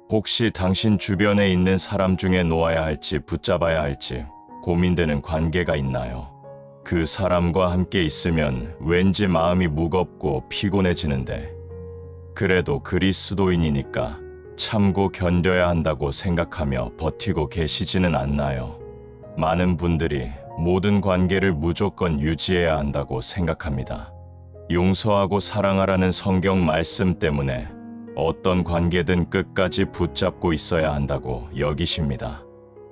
혹시 당신 주변에 있는 사람 중에 놓아야 할지 붙잡아야 할지 고민되는 관계가 있나요? 그 사람과 함께 있으면 왠지 마음이 무겁고 피곤해지는데 그래도 그리스도인이니까 참고 견뎌야 한다고 생각하며 버티고 계시지는 않나요? 많은 분들이 모든 관계를 무조건 유지해야 한다고 생각합니다. 용서하고 사랑하라는 성경 말씀 때문에 어떤 관계든 끝까지 붙잡고 있어야 한다고 여기십니다.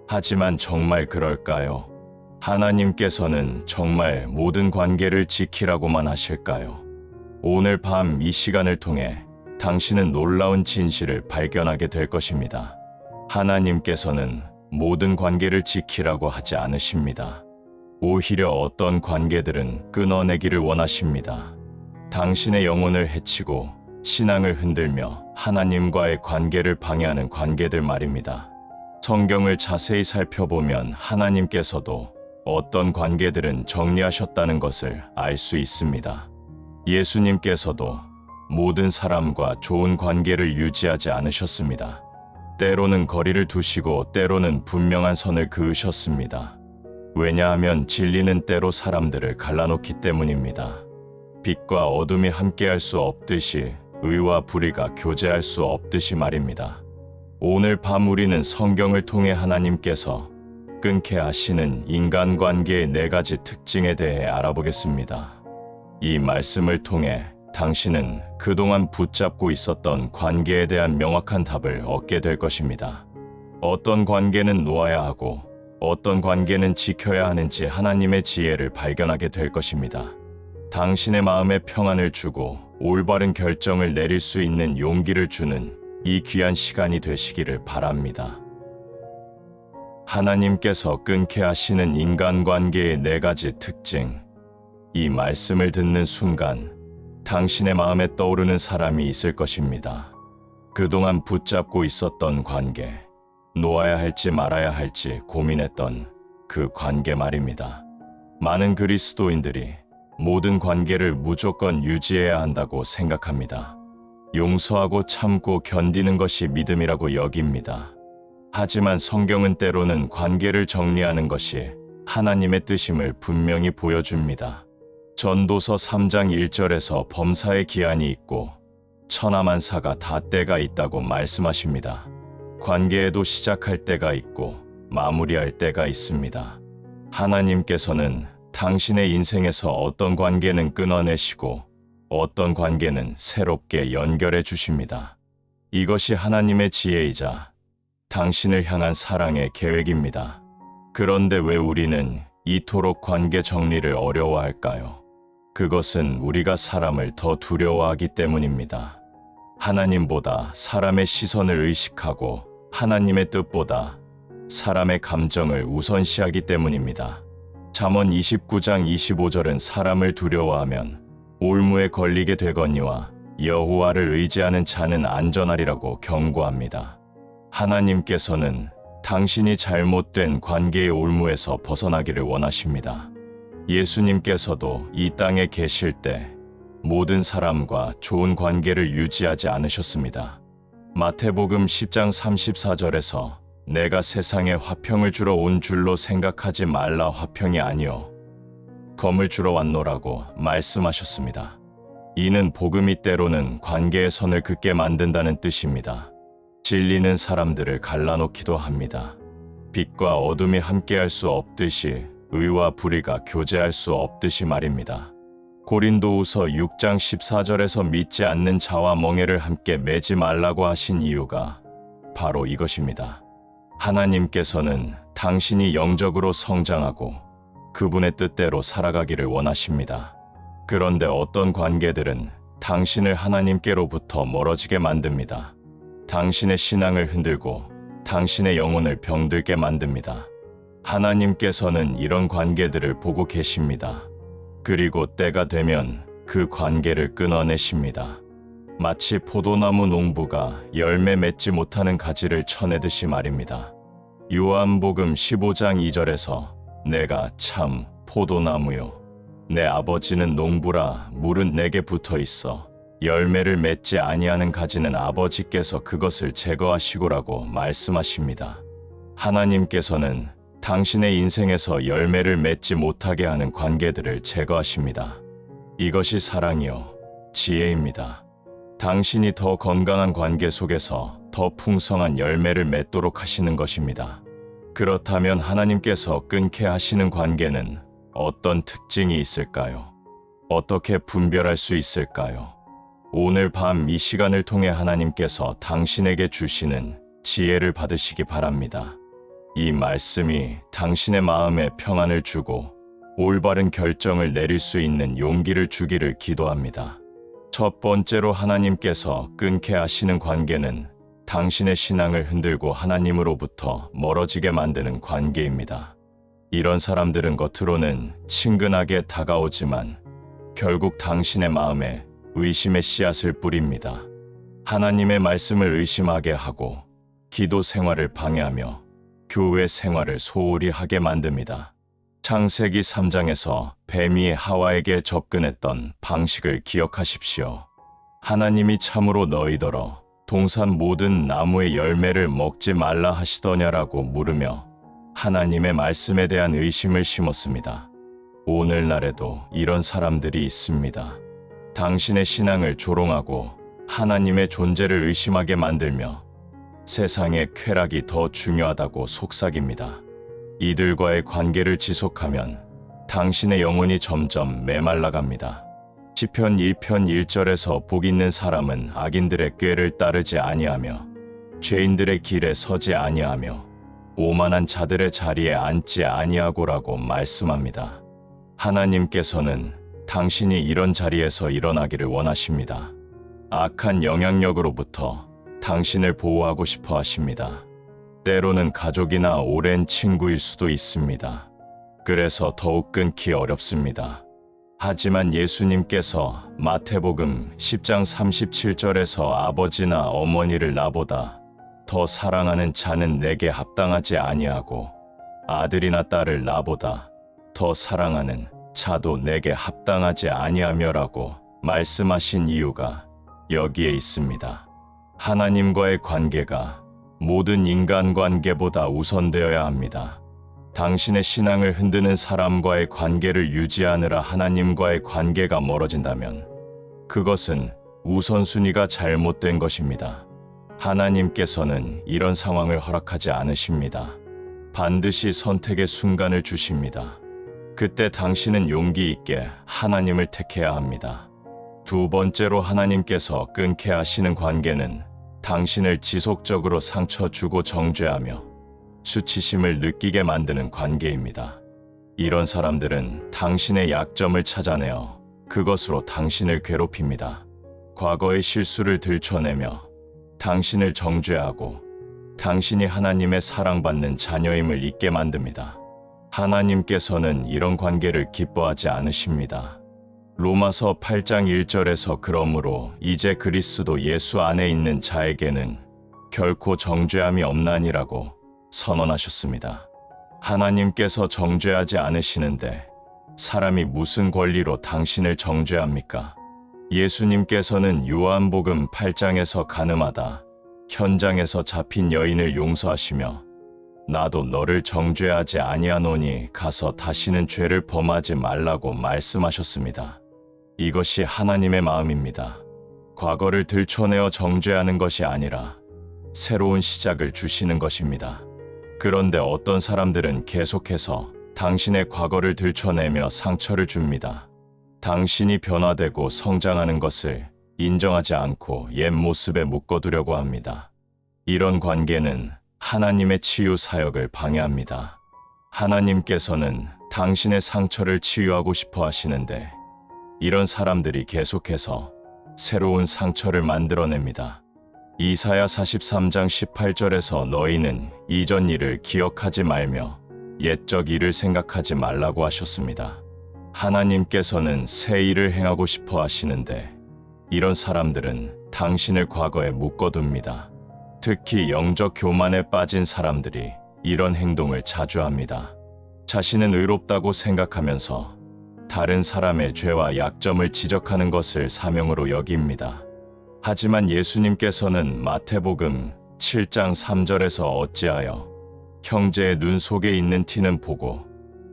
하지만 정말 그럴까요? 하나님께서는 정말 모든 관계를 지키라고만 하실까요? 오늘 밤 이 시간을 통해 당신은 놀라운 진실을 발견하게 될 것입니다. 하나님께서는 모든 관계를 지키라고 하지 않으십니다. 오히려 어떤 관계들은 끊어내기를 원하십니다. 당신의 영혼을 해치고 신앙을 흔들며 하나님과의 관계를 방해하는 관계들 말입니다. 성경을 자세히 살펴보면 하나님께서도 어떤 관계들은 정리하셨다는 것을 알 수 있습니다. 예수님께서도 모든 사람과 좋은 관계를 유지하지 않으셨습니다. 때로는 거리를 두시고 때로는 분명한 선을 그으셨습니다. 왜냐하면 진리는 때로 사람들을 갈라놓기 때문입니다. 빛과 어둠이 함께할 수 없듯이 의와 불의가 교제할 수 없듯이 말입니다. 오늘 밤 우리는 성경을 통해 하나님께서 끊게 하시는 인간관계의 4가지 특징에 대해 알아보겠습니다. 이 말씀을 통해 당신은 그동안 붙잡고 있었던 관계에 대한 명확한 답을 얻게 될 것입니다. 어떤 관계는 놓아야 하고 어떤 관계는 지켜야 하는지 하나님의 지혜를 발견하게 될 것입니다. 당신의 마음에 평안을 주고 올바른 결정을 내릴 수 있는 용기를 주는 이 귀한 시간이 되시기를 바랍니다. 하나님께서 끊게 하시는 인간관계의 4가지 특징. 이 말씀을 듣는 순간 당신의 마음에 떠오르는 사람이 있을 것입니다. 그동안 붙잡고 있었던 관계, 놓아야 할지 말아야 할지 고민했던 그 관계 말입니다. 많은 그리스도인들이 모든 관계를 무조건 유지해야 한다고 생각합니다. 용서하고 참고 견디는 것이 믿음이라고 여깁니다. 하지만 성경은 때로는 관계를 정리하는 것이 하나님의 뜻임을 분명히 보여줍니다. 전도서 3장 1절에서 범사의 기한이 있고 천하만사가 다 때가 있다고 말씀하십니다. 관계에도 시작할 때가 있고 마무리할 때가 있습니다. 하나님께서는 당신의 인생에서 어떤 관계는 끊어내시고 어떤 관계는 새롭게 연결해 주십니다. 이것이 하나님의 지혜이자 당신을 향한 사랑의 계획입니다. 그런데 왜 우리는 이토록 관계 정리를 어려워할까요? 그것은 우리가 사람을 더 두려워하기 때문입니다. 하나님보다 사람의 시선을 의식하고 하나님의 뜻보다 사람의 감정을 우선시하기 때문입니다. 잠언 29장 25절은 사람을 두려워하면 올무에 걸리게 되거니와 여호와를 의지하는 자는 안전하리라고 경고합니다. 하나님께서는 당신이 잘못된 관계의 올무에서 벗어나기를 원하십니다. 예수님께서도 이 땅에 계실 때 모든 사람과 좋은 관계를 유지하지 않으셨습니다. 마태복음 10장 34절에서 내가 세상에 화평을 주러 온 줄로 생각하지 말라 화평이 아니요 검을 주러 왔노라고 말씀하셨습니다. 이는 복음이 때로는 관계의 선을 긋게 만든다는 뜻입니다. 진리는 사람들을 갈라놓기도 합니다. 빛과 어둠이 함께할 수 없듯이 의와 불의가 교제할 수 없듯이 말입니다. 고린도후서 6장 14절에서 믿지 않는 자와 멍에를 함께 매지 말라고 하신 이유가 바로 이것입니다. 하나님께서는 당신이 영적으로 성장하고 그분의 뜻대로 살아가기를 원하십니다. 그런데 어떤 관계들은 당신을 하나님께로부터 멀어지게 만듭니다. 당신의 신앙을 흔들고 당신의 영혼을 병들게 만듭니다. 하나님께서는 이런 관계들을 보고 계십니다. 그리고 때가 되면 그 관계를 끊어내십니다. 마치 포도나무 농부가 열매 맺지 못하는 가지를 쳐내듯이 말입니다. 요한복음 15장 2절에서 내가 참 포도나무요 내 아버지는 농부라 물은 내게 붙어 있어 열매를 맺지 아니하는 가지는 아버지께서 그것을 제거하시고라고 말씀하십니다. 하나님께서는 당신의 인생에서 열매를 맺지 못하게 하는 관계들을 제거하십니다. 이것이 사랑이요, 지혜입니다. 당신이 더 건강한 관계 속에서 더 풍성한 열매를 맺도록 하시는 것입니다. 그렇다면 하나님께서 끊게 하시는 관계는 어떤 특징이 있을까요? 어떻게 분별할 수 있을까요? 오늘 밤 이 시간을 통해 하나님께서 당신에게 주시는 지혜를 받으시기 바랍니다. 이 말씀이 당신의 마음에 평안을 주고 올바른 결정을 내릴 수 있는 용기를 주기를 기도합니다. 첫 번째로 하나님께서 끊게 하시는 관계는 당신의 신앙을 흔들고 하나님으로부터 멀어지게 만드는 관계입니다. 이런 사람들은 겉으로는 친근하게 다가오지만 결국 당신의 마음에 의심의 씨앗을 뿌립니다. 하나님의 말씀을 의심하게 하고 기도 생활을 방해하며 교회 생활을 소홀히 하게 만듭니다. 창세기 3장에서 뱀이 하와에게 접근했던 방식을 기억하십시오. 하나님이 참으로 너희더러 동산 모든 나무의 열매를 먹지 말라 하시더냐라고 물으며 하나님의 말씀에 대한 의심을 심었습니다. 오늘날에도 이런 사람들이 있습니다. 당신의 신앙을 조롱하고 하나님의 존재를 의심하게 만들며 세상의 쾌락이 더 중요하다고 속삭입니다. 이들과의 관계를 지속하면 당신의 영혼이 점점 메말라갑니다. 시편 1편 1절에서 복 있는 사람은 악인들의 꾀를 따르지 아니하며 죄인들의 길에 서지 아니하며 오만한 자들의 자리에 앉지 아니하고라고 말씀합니다. 하나님께서는 당신이 이런 자리에서 일어나기를 원하십니다. 악한 영향력으로부터 당신을 보호하고 싶어 하십니다. 때로는 가족이나 오랜 친구일 수도 있습니다. 그래서 더욱 끊기 어렵습니다. 하지만 예수님께서 마태복음 10장 37절에서 아버지나 어머니를 나보다 더 사랑하는 자는 내게 합당하지 아니하고 아들이나 딸을 나보다 더 사랑하는 자도 내게 합당하지 아니하며라고 말씀하신 이유가 여기에 있습니다. 하나님과의 관계가 모든 인간관계보다 우선되어야 합니다. 당신의 신앙을 흔드는 사람과의 관계를 유지하느라 하나님과의 관계가 멀어진다면 그것은 우선순위가 잘못된 것입니다. 하나님께서는 이런 상황을 허락하지 않으십니다. 반드시 선택의 순간을 주십니다. 그때 당신은 용기 있게 하나님을 택해야 합니다. 두 번째로 하나님께서 끊게 하시는 관계는 당신을 지속적으로 상처 주고 정죄하며 수치심을 느끼게 만드는 관계입니다. 이런 사람들은 당신의 약점을 찾아내어 그것으로 당신을 괴롭힙니다. 과거의 실수를 들춰내며 당신을 정죄하고 당신이 하나님의 사랑받는 자녀임을 잊게 만듭니다. 하나님께서는 이런 관계를 기뻐하지 않으십니다. 로마서 8장 1절에서 그러므로 이제 그리스도 예수 안에 있는 자에게는 결코 정죄함이 없나니라고 선언하셨습니다. 하나님께서 정죄하지 않으시는데 사람이 무슨 권리로 당신을 정죄합니까? 예수님께서는 요한복음 8장에서 가늠하다 현장에서 잡힌 여인을 용서하시며 나도 너를 정죄하지 아니하노니 가서 다시는 죄를 범하지 말라고 말씀하셨습니다. 이것이 하나님의 마음입니다. 과거를 들춰내어 정죄하는 것이 아니라 새로운 시작을 주시는 것입니다. 그런데 어떤 사람들은 계속해서 당신의 과거를 들춰내며 상처를 줍니다. 당신이 변화되고 성장하는 것을 인정하지 않고 옛 모습에 묶어두려고 합니다. 이런 관계는 하나님의 치유 사역을 방해합니다. 하나님께서는 당신의 상처를 치유하고 싶어 하시는데 이런 사람들이 계속해서 새로운 상처를 만들어냅니다. 이사야 43장 18절에서 너희는 이전 일을 기억하지 말며 옛적 일을 생각하지 말라고 하셨습니다. 하나님께서는 새 일을 행하고 싶어 하시는데 이런 사람들은 당신을 과거에 묶어둡니다. 특히 영적 교만에 빠진 사람들이 이런 행동을 자주 합니다. 자신은 의롭다고 생각하면서 다른 사람의 죄와 약점을 지적하는 것을 사명으로 여깁니다. 하지만 예수님께서는 마태복음 7장 3절에서 어찌하여 형제의 눈 속에 있는 티는 보고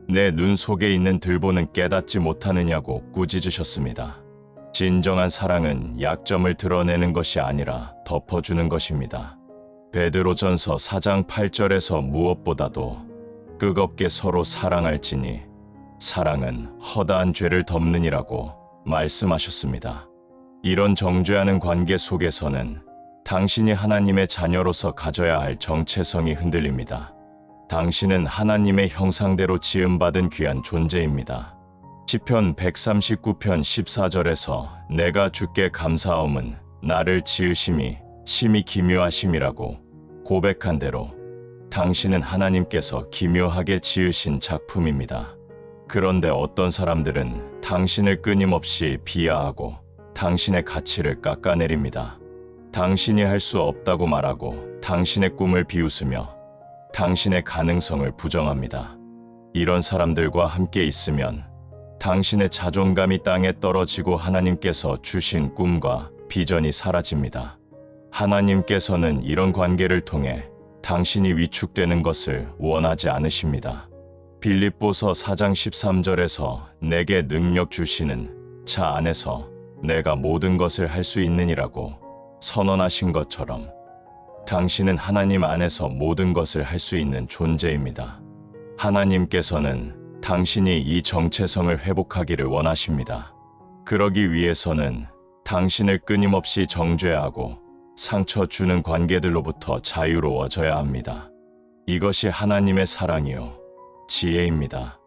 내 눈 속에 있는 들보는 깨닫지 못하느냐고 꾸짖으셨습니다. 진정한 사랑은 약점을 드러내는 것이 아니라 덮어주는 것입니다. 베드로전서 4장 8절에서 무엇보다도 끄겁게 서로 사랑할지니 사랑은 허다한 죄를 덮느니라고 말씀하셨습니다. 이런 정죄하는 관계 속에서는 당신이 하나님의 자녀로서 가져야 할 정체성이 흔들립니다. 당신은 하나님의 형상대로 지음받은 귀한 존재입니다. 시편 139편 14절에서 내가 주께 감사함은 나를 지으심이 심히 기묘하심이라고 고백한 대로 당신은 하나님께서 기묘하게 지으신 작품입니다. 그런데 어떤 사람들은 당신을 끊임없이 비하하고 당신의 가치를 깎아내립니다. 당신이 할 수 없다고 말하고 당신의 꿈을 비웃으며 당신의 가능성을 부정합니다. 이런 사람들과 함께 있으면 당신의 자존감이 땅에 떨어지고 하나님께서 주신 꿈과 비전이 사라집니다. 하나님께서는 이런 관계를 통해 당신이 위축되는 것을 원하지 않으십니다. 빌립보서 4장 13절에서 내게 능력 주시는 자 안에서 내가 모든 것을 할 수 있느니라고 선언하신 것처럼 당신은 하나님 안에서 모든 것을 할 수 있는 존재입니다. 하나님께서는 당신이 이 정체성을 회복하기를 원하십니다. 그러기 위해서는 당신을 끊임없이 정죄하고 상처 주는 관계들로부터 자유로워져야 합니다. 이것이 하나님의 사랑이요 지혜입니다.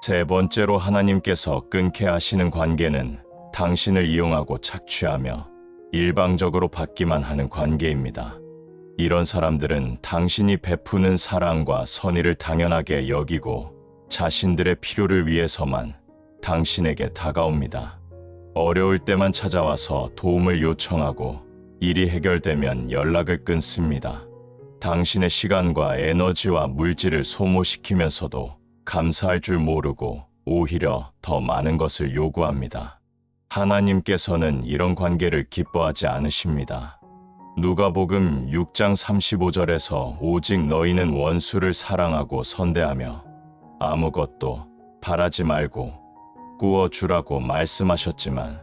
세 번째로 하나님께서 끊게 하시는 관계는 당신을 이용하고 착취하며 일방적으로 받기만 하는 관계입니다. 이런 사람들은 당신이 베푸는 사랑과 선의를 당연하게 여기고 자신들의 필요를 위해서만 당신에게 다가옵니다. 어려울 때만 찾아와서 도움을 요청하고 일이 해결되면 연락을 끊습니다. 당신의 시간과 에너지와 물질을 소모시키면서도 감사할 줄 모르고 오히려 더 많은 것을 요구합니다. 하나님께서는 이런 관계를 기뻐하지 않으십니다. 누가복음 6장 35절에서 오직 너희는 원수를 사랑하고 선대하며 아무것도 바라지 말고 구워주라고 말씀하셨지만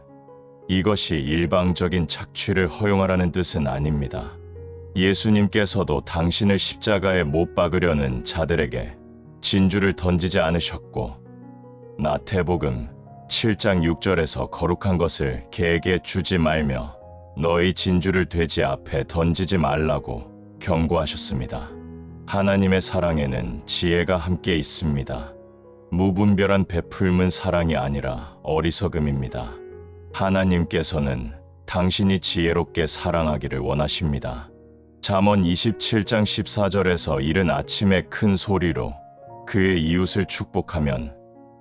이것이 일방적인 착취를 허용하라는 뜻은 아닙니다. 예수님께서도 당신을 십자가에 못 박으려는 자들에게 진주를 던지지 않으셨고 마태복음 7장 6절에서 거룩한 것을 개에게 주지 말며 너희 진주를 돼지 앞에 던지지 말라고 경고하셨습니다. 하나님의 사랑에는 지혜가 함께 있습니다. 무분별한 베풀문 사랑이 아니라 어리석음입니다. 하나님께서는 당신이 지혜롭게 사랑하기를 원하십니다. 잠언 27장 14절에서 이른 아침에 큰 소리로 그의 이웃을 축복하면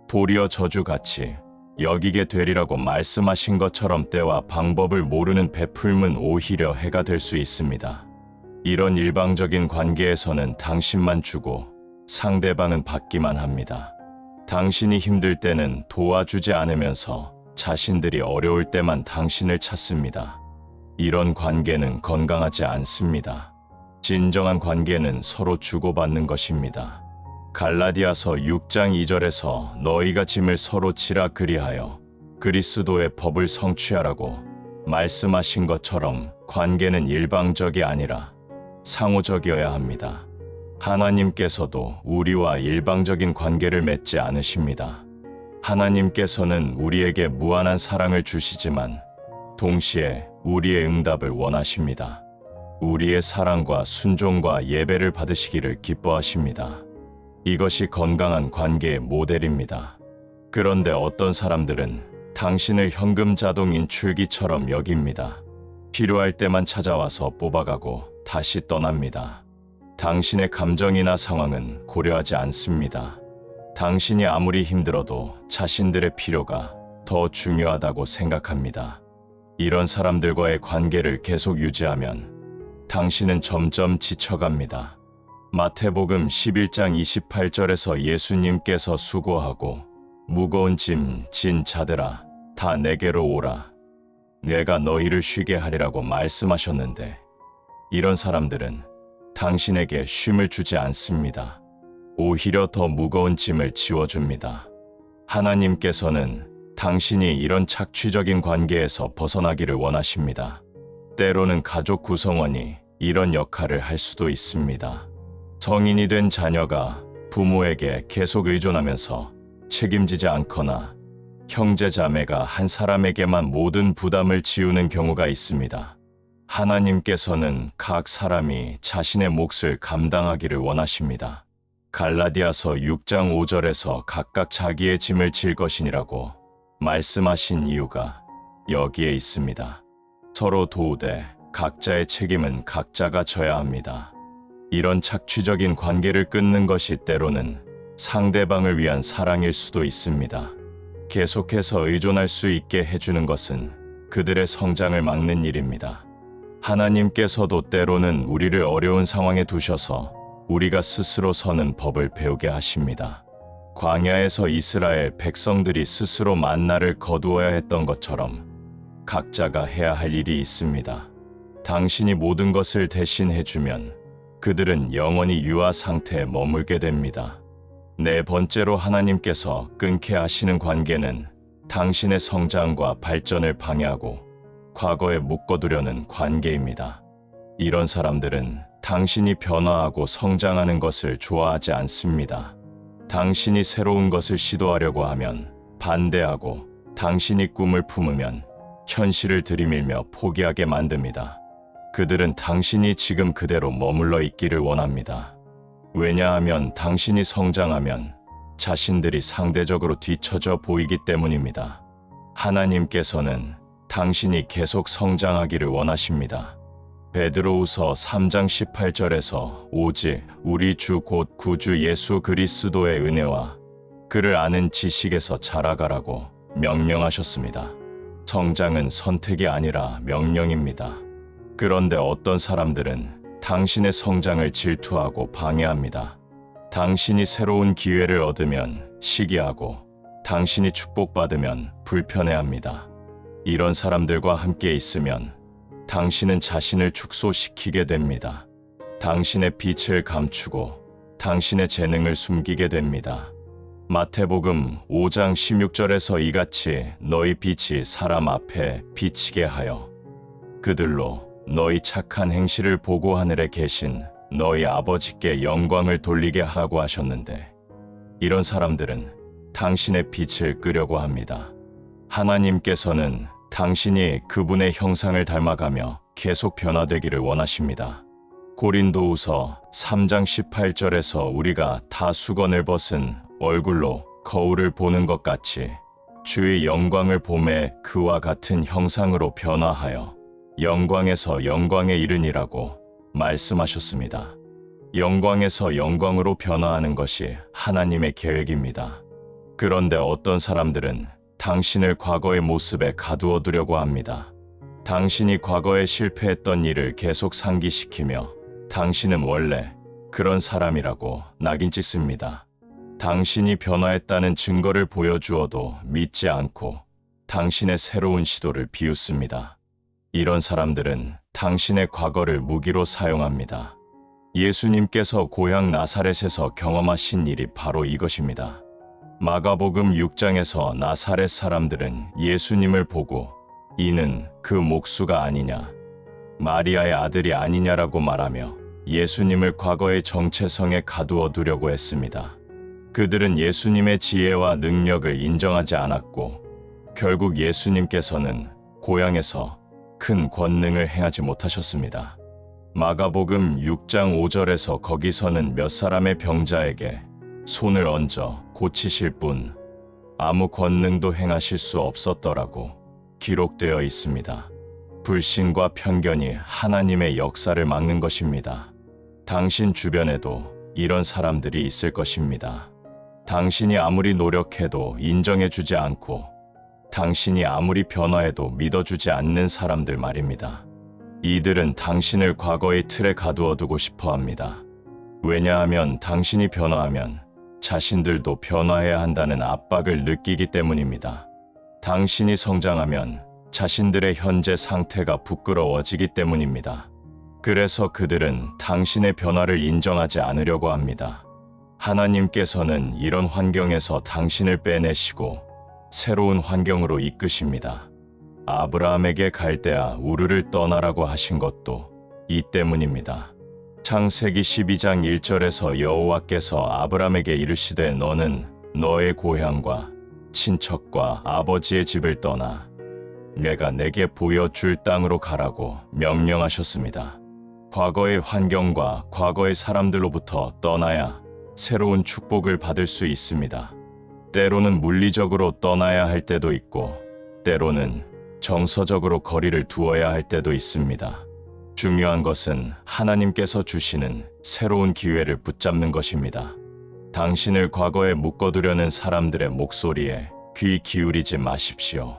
도리어 저주같이 여기게 되리라고 말씀하신 것처럼 때와 방법을 모르는 베풀문 오히려 해가 될 수 있습니다. 이런 일방적인 관계에서는 당신만 주고 상대방은 받기만 합니다. 당신이 힘들 때는 도와주지 않으면서 자신들이 어려울 때만 당신을 찾습니다. 이런 관계는 건강하지 않습니다. 진정한 관계는 서로 주고받는 것입니다. 갈라디아서 6장 2절에서 너희가 짐을 서로 지라 그리하여 그리스도의 법을 성취하라고 말씀하신 것처럼 관계는 일방적이 아니라 상호적이어야 합니다. 하나님께서도 우리와 일방적인 관계를 맺지 않으십니다. 하나님께서는 우리에게 무한한 사랑을 주시지만 동시에 우리의 응답을 원하십니다. 우리의 사랑과 순종과 예배를 받으시기를 기뻐하십니다. 이것이 건강한 관계의 모델입니다. 그런데 어떤 사람들은 당신을 현금 자동 인출기처럼 여깁니다. 필요할 때만 찾아와서 뽑아가고 다시 떠납니다. 당신의 감정이나 상황은 고려하지 않습니다. 당신이 아무리 힘들어도 자신들의 필요가 더 중요하다고 생각합니다. 이런 사람들과의 관계를 계속 유지하면 당신은 점점 지쳐갑니다. 마태복음 11장 28절에서 예수님께서 수고하고 무거운 짐 진 자들아 다 내게로 오라. 내가 너희를 쉬게 하리라고 말씀하셨는데 이런 사람들은 당신에게 쉼을 주지 않습니다. 오히려 더 무거운 짐을 지워줍니다. 하나님께서는 당신이 이런 착취적인 관계에서 벗어나기를 원하십니다. 때로는 가족 구성원이 이런 역할을 할 수도 있습니다. 성인이 된 자녀가 부모에게 계속 의존하면서 책임지지 않거나 형제 자매가 한 사람에게만 모든 부담을 지우는 경우가 있습니다. 하나님께서는 각 사람이 자신의 몫을 감당하기를 원하십니다. 갈라디아서 6장 5절에서 각각 자기의 짐을 질 것이니라고 말씀하신 이유가 여기에 있습니다. 서로 도우되 각자의 책임은 각자가 져야 합니다. 이런 착취적인 관계를 끊는 것이 때로는 상대방을 위한 사랑일 수도 있습니다. 계속해서 의존할 수 있게 해주는 것은 그들의 성장을 막는 일입니다. 하나님께서도 때로는 우리를 어려운 상황에 두셔서 우리가 스스로 서는 법을 배우게 하십니다. 광야에서 이스라엘 백성들이 스스로 만나를 거두어야 했던 것처럼 각자가 해야 할 일이 있습니다. 당신이 모든 것을 대신해주면 그들은 영원히 유아 상태에 머물게 됩니다. 네 번째로 하나님께서 끊게 하시는 관계는 당신의 성장과 발전을 방해하고 과거에 묶어두려는 관계입니다. 이런 사람들은 당신이 변화하고 성장하는 것을 좋아하지 않습니다. 당신이 새로운 것을 시도하려고 하면 반대하고 당신이 꿈을 품으면 현실을 들이밀며 포기하게 만듭니다. 그들은 당신이 지금 그대로 머물러 있기를 원합니다. 왜냐하면 당신이 성장하면 자신들이 상대적으로 뒤처져 보이기 때문입니다. 하나님께서는 당신이 계속 성장하기를 원하십니다. 베드로후서 3장 18절에서 오직 우리 주 곧 구주 예수 그리스도의 은혜와 그를 아는 지식에서 자라가라고 명령하셨습니다. 성장은 선택이 아니라 명령입니다. 그런데 어떤 사람들은 당신의 성장을 질투하고 방해합니다. 당신이 새로운 기회를 얻으면 시기하고 당신이 축복받으면 불편해합니다. 이런 사람들과 함께 있으면 당신은 자신을 축소시키게 됩니다. 당신의 빛을 감추고 당신의 재능을 숨기게 됩니다. 마태복음 5장 16절에서 이같이 너희 빛이 사람 앞에 비치게 하여 그들로 너희 착한 행실을 보고 하늘에 계신 너희 아버지께 영광을 돌리게 하고 하셨는데 이런 사람들은 당신의 빛을 끄려고 합니다. 하나님께서는 당신이 그분의 형상을 닮아가며 계속 변화되기를 원하십니다. 고린도후서 3장 18절에서 우리가 다 수건을 벗은 얼굴로 거울을 보는 것 같이 주의 영광을 보매 그와 같은 형상으로 변화하여 영광에서 영광에 이르니라고 말씀하셨습니다. 영광에서 영광으로 변화하는 것이 하나님의 계획입니다. 그런데 어떤 사람들은 당신을 과거의 모습에 가두어 두려고 합니다. 당신이 과거에 실패했던 일을 계속 상기시키며 당신은 원래 그런 사람이라고 낙인 찍습니다. 당신이 변화했다는 증거를 보여주어도 믿지 않고 당신의 새로운 시도를 비웃습니다. 이런 사람들은 당신의 과거를 무기로 사용합니다. 예수님께서 고향 나사렛에서 경험하신 일이 바로 이것입니다. 마가복음 6장에서 나사렛 사람들은 예수님을 보고 이는 그 목수가 아니냐, 마리아의 아들이 아니냐라고 말하며 예수님을 과거의 정체성에 가두어 두려고 했습니다. 그들은 예수님의 지혜와 능력을 인정하지 않았고 결국 예수님께서는 고향에서 큰 권능을 행하지 못하셨습니다. 마가복음 6장 5절에서 거기서는 몇 사람의 병자에게 손을 얹어 고치실 뿐 아무 권능도 행하실 수 없었더라고 기록되어 있습니다. 불신과 편견이 하나님의 역사를 막는 것입니다. 당신 주변에도 이런 사람들이 있을 것입니다. 당신이 아무리 노력해도 인정해주지 않고 당신이 아무리 변화해도 믿어주지 않는 사람들 말입니다. 이들은 당신을 과거의 틀에 가두어 두고 싶어 합니다. 왜냐하면 당신이 변화하면 자신들도 변화해야 한다는 압박을 느끼기 때문입니다. 당신이 성장하면 자신들의 현재 상태가 부끄러워지기 때문입니다. 그래서 그들은 당신의 변화를 인정하지 않으려고 합니다. 하나님께서는 이런 환경에서 당신을 빼내시고 새로운 환경으로 이끄십니다. 아브라함에게 갈대아 우르를 떠나라고 하신 것도 이 때문입니다. 창세기 12장 1절에서 여호와께서 아브라함에게 이르시되 너는 너의 고향과 친척과 아버지의 집을 떠나 내가 내게 보여줄 땅으로 가라고 명령하셨습니다. 과거의 환경과 과거의 사람들로부터 떠나야 새로운 축복을 받을 수 있습니다. 때로는 물리적으로 떠나야 할 때도 있고 때로는 정서적으로 거리를 두어야 할 때도 있습니다. 중요한 것은 하나님께서 주시는 새로운 기회를 붙잡는 것입니다. 당신을 과거에 묶어두려는 사람들의 목소리에 귀 기울이지 마십시오.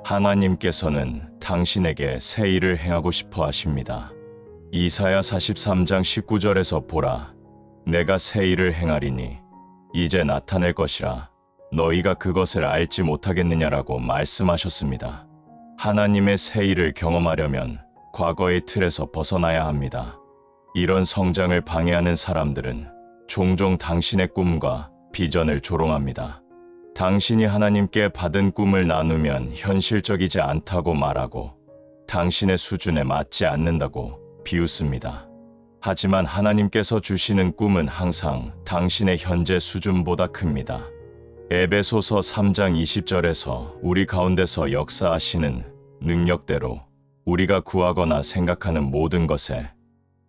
하나님께서는 당신에게 새 일을 행하고 싶어 하십니다. 이사야 43장 19절에서 보라, 내가 새 일을 행하리니 이제 나타낼 것이라 너희가 그것을 알지 못하겠느냐라고 말씀하셨습니다. 하나님의 새 일을 경험하려면 과거의 틀에서 벗어나야 합니다. 이런 성장을 방해하는 사람들은 종종 당신의 꿈과 비전을 조롱합니다. 당신이 하나님께 받은 꿈을 나누면 현실적이지 않다고 말하고 당신의 수준에 맞지 않는다고 비웃습니다. 하지만 하나님께서 주시는 꿈은 항상 당신의 현재 수준보다 큽니다. 에베소서 3장 20절에서 우리 가운데서 역사하시는 능력대로 우리가 구하거나 생각하는 모든 것에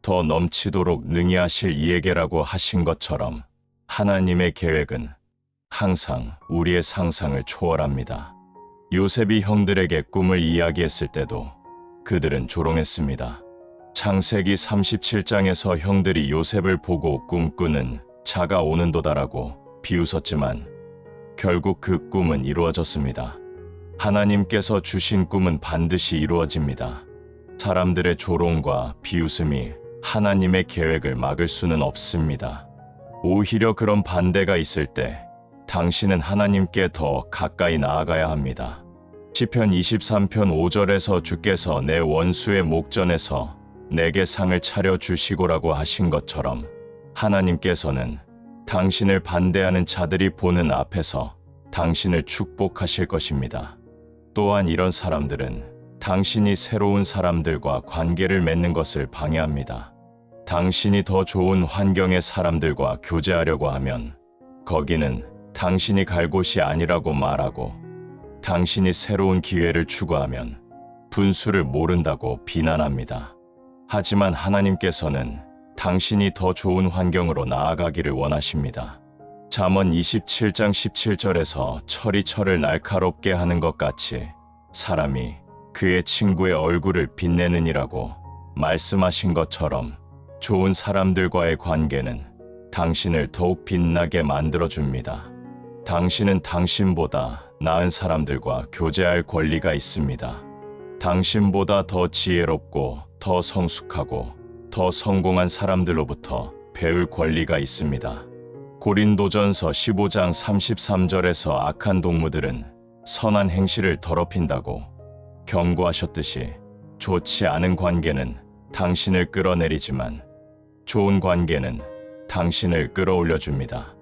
더 넘치도록 능히 하실 이에게라고 하신 것처럼 하나님의 계획은 항상 우리의 상상을 초월합니다. 요셉이 형들에게 꿈을 이야기했을 때도 그들은 조롱했습니다. 창세기 37장에서 형들이 요셉을 보고 꿈꾸는 자가 오는도다라고 비웃었지만 결국 그 꿈은 이루어졌습니다. 하나님께서 주신 꿈은 반드시 이루어집니다. 사람들의 조롱과 비웃음이 하나님의 계획을 막을 수는 없습니다. 오히려 그런 반대가 있을 때 당신은 하나님께 더 가까이 나아가야 합니다. 시편 23편 5절에서 주께서 내 원수의 목전에서 내게 상을 차려 주시고라고 하신 것처럼 하나님께서는 당신을 반대하는 자들이 보는 앞에서 당신을 축복하실 것입니다. 또한 이런 사람들은 당신이 새로운 사람들과 관계를 맺는 것을 방해합니다. 당신이 더 좋은 환경의 사람들과 교제하려고 하면 거기는 당신이 갈 곳이 아니라고 말하고 당신이 새로운 기회를 추구하면 분수를 모른다고 비난합니다. 하지만 하나님께서는 당신이 더 좋은 환경으로 나아가기를 원하십니다. 잠언 27장 17절에서 철이 철을 날카롭게 하는 것 같이 사람이 그의 친구의 얼굴을 빛내느니라고 말씀하신 것처럼 좋은 사람들과의 관계는 당신을 더욱 빛나게 만들어줍니다. 당신은 당신보다 나은 사람들과 교제할 권리가 있습니다. 당신보다 더 지혜롭고 더 성숙하고 더 성공한 사람들로부터 배울 권리가 있습니다. 고린도전서 15장 33절에서 악한 동무들은 선한 행실을 더럽힌다고 경고하셨듯이 좋지 않은 관계는 당신을 끌어내리지만 좋은 관계는 당신을 끌어올려줍니다.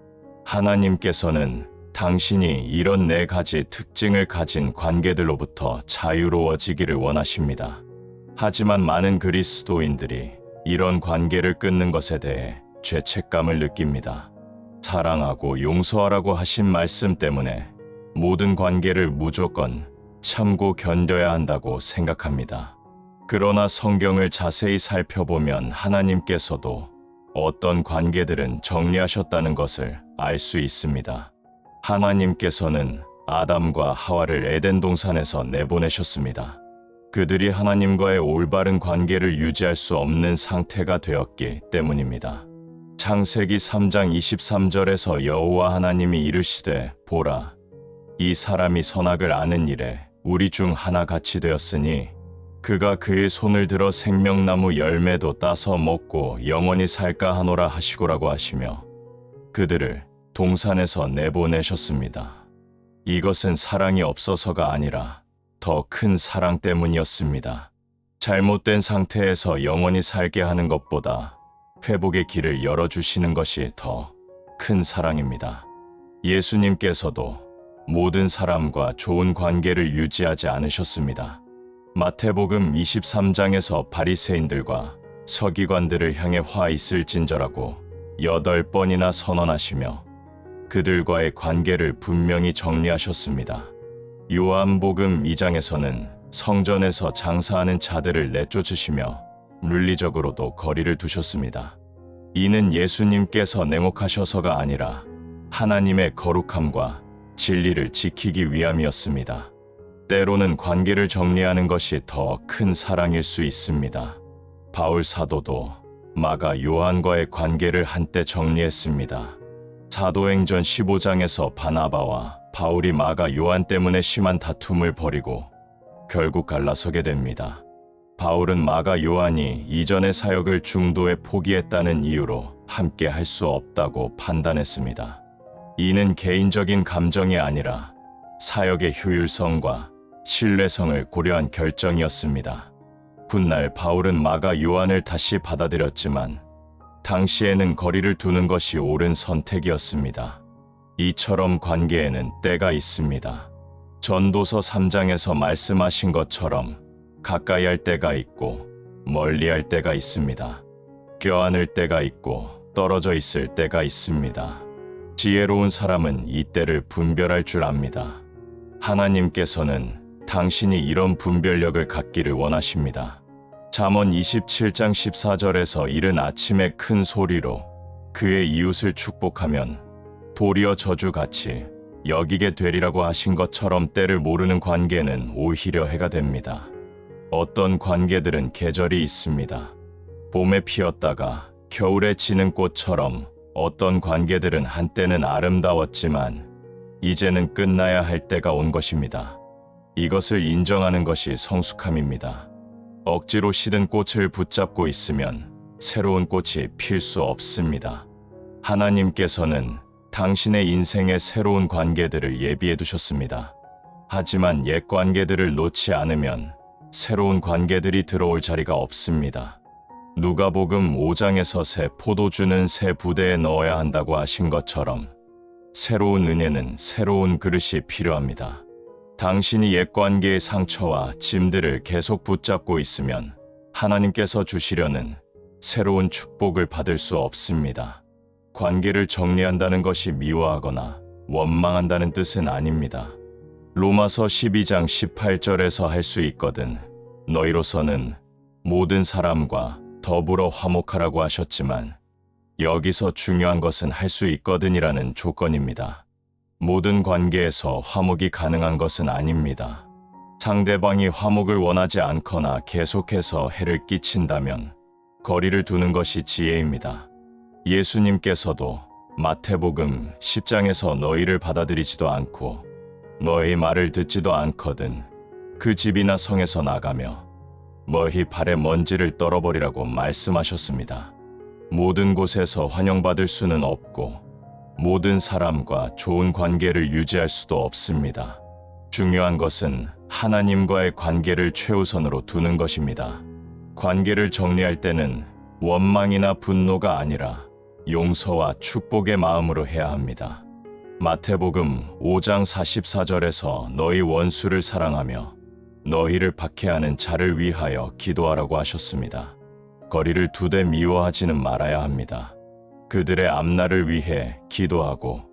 하나님께서는 당신이 이런 4가지 특징을 가진 관계들로부터 자유로워지기를 원하십니다. 하지만 많은 그리스도인들이 이런 관계를 끊는 것에 대해 죄책감을 느낍니다. 사랑하고 용서하라고 하신 말씀 때문에 모든 관계를 무조건 참고 견뎌야 한다고 생각합니다. 그러나 성경을 자세히 살펴보면 하나님께서도 어떤 관계들은 정리하셨다는 것을 알 수 있습니다. 하나님께서는 아담과 하와를 에덴 동산에서 내보내셨습니다. 그들이 하나님과의 올바른 관계를 유지할 수 없는 상태가 되었기 때문입니다. 창세기 3장 23절에서 여호와 하나님이 이르시되 보라, 이 사람이 선악을 아는 일에 우리 중 하나같이 되었으니 그가 그의 손을 들어 생명나무 열매도 따서 먹고 영원히 살까 하노라 하시고라고 하시며 그들을 동산에서 내보내셨습니다. 이것은 사랑이 없어서가 아니라 더 큰 사랑 때문이었습니다. 잘못된 상태에서 영원히 살게 하는 것보다 회복의 길을 열어주시는 것이 더 큰 사랑입니다. 예수님께서도 모든 사람과 좋은 관계를 유지하지 않으셨습니다. 마태복음 23장에서 바리새인들과 서기관들을 향해 화 있을진저라고 8번이나 선언하시며 그들과의 관계를 분명히 정리하셨습니다. 요한복음 2장에서는 성전에서 장사하는 자들을 내쫓으시며 물리적으로도 거리를 두셨습니다. 이는 예수님께서 냉혹하셔서가 아니라 하나님의 거룩함과 진리를 지키기 위함이었습니다. 때로는 관계를 정리하는 것이 더 큰 사랑일 수 있습니다. 바울 사도도 마가 요한과의 관계를 한때 정리했습니다. 사도행전 15장에서 바나바와 바울이 마가 요한 때문에 심한 다툼을 벌이고 결국 갈라서게 됩니다. 바울은 마가 요한이 이전의 사역을 중도에 포기했다는 이유로 함께 할 수 없다고 판단했습니다. 이는 개인적인 감정이 아니라 사역의 효율성과 신뢰성을 고려한 결정이었습니다. 훗날 바울은 마가 요한을 다시 받아들였지만 당시에는 거리를 두는 것이 옳은 선택이었습니다. 이처럼 관계에는 때가 있습니다. 전도서 3장에서 말씀하신 것처럼 가까이 할 때가 있고 멀리 할 때가 있습니다. 껴안을 때가 있고 떨어져 있을 때가 있습니다. 지혜로운 사람은 이 때를 분별할 줄 압니다. 하나님께서는 당신이 이런 분별력을 갖기를 원하십니다. 잠언 27장 14절에서 이른 아침에 큰 소리로 그의 이웃을 축복하면 도리어 저주같이 여기게 되리라고 하신 것처럼 때를 모르는 관계는 오히려 해가 됩니다. 어떤 관계들은 계절이 있습니다. 봄에 피었다가 겨울에 지는 꽃처럼 어떤 관계들은 한때는 아름다웠지만 이제는 끝나야 할 때가 온 것입니다. 이것을 인정하는 것이 성숙함입니다. 억지로 시든 꽃을 붙잡고 있으면 새로운 꽃이 필 수 없습니다. 하나님께서는 당신의 인생에 새로운 관계들을 예비해 두셨습니다. 하지만 옛 관계들을 놓지 않으면 새로운 관계들이 들어올 자리가 없습니다. 누가복음 5장에서 새 포도주는 새 부대에 넣어야 한다고 하신 것처럼 새로운 은혜는 새로운 그릇이 필요합니다. 당신이 옛 관계의 상처와 짐들을 계속 붙잡고 있으면 하나님께서 주시려는 새로운 축복을 받을 수 없습니다. 관계를 정리한다는 것이 미워하거나 원망한다는 뜻은 아닙니다. 로마서 12장 18절에서 할 수 있거든 너희로서는 모든 사람과 더불어 화목하라고 하셨지만 여기서 중요한 것은 할 수 있거든이라는 조건입니다. 모든 관계에서 화목이 가능한 것은 아닙니다. 상대방이 화목을 원하지 않거나 계속해서 해를 끼친다면 거리를 두는 것이 지혜입니다. 예수님께서도 마태복음 10장에서 너희를 받아들이지도 않고 너희 말을 듣지도 않거든 그 집이나 성에서 나가며 너희 발에 먼지를 떨어버리라고 말씀하셨습니다. 모든 곳에서 환영받을 수는 없고 모든 사람과 좋은 관계를 유지할 수도 없습니다. 중요한 것은 하나님과의 관계를 최우선으로 두는 것입니다. 관계를 정리할 때는 원망이나 분노가 아니라 용서와 축복의 마음으로 해야 합니다. 마태복음 5장 44절에서 너희 원수를 사랑하며 너희를 박해하는 자를 위하여 기도하라고 하셨습니다. 거리를 두되 미워하지는 말아야 합니다. 그들의 앞날을 위해 기도하고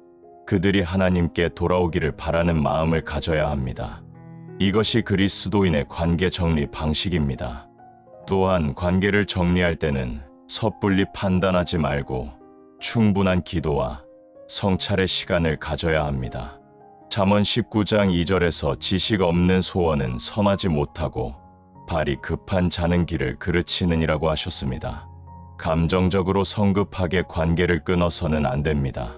그들이 하나님께 돌아오기를 바라는 마음을 가져야 합니다. 이것이 그리스도인의 관계 정리 방식입니다. 또한 관계를 정리할 때는 섣불리 판단하지 말고 충분한 기도와 성찰의 시간을 가져야 합니다. 잠언 19장 2절에서 지식 없는 소원은 선하지 못하고 발이 급한 자는 길을 그르치느니라고 하셨습니다. 감정적으로 성급하게 관계를 끊어서는 안 됩니다.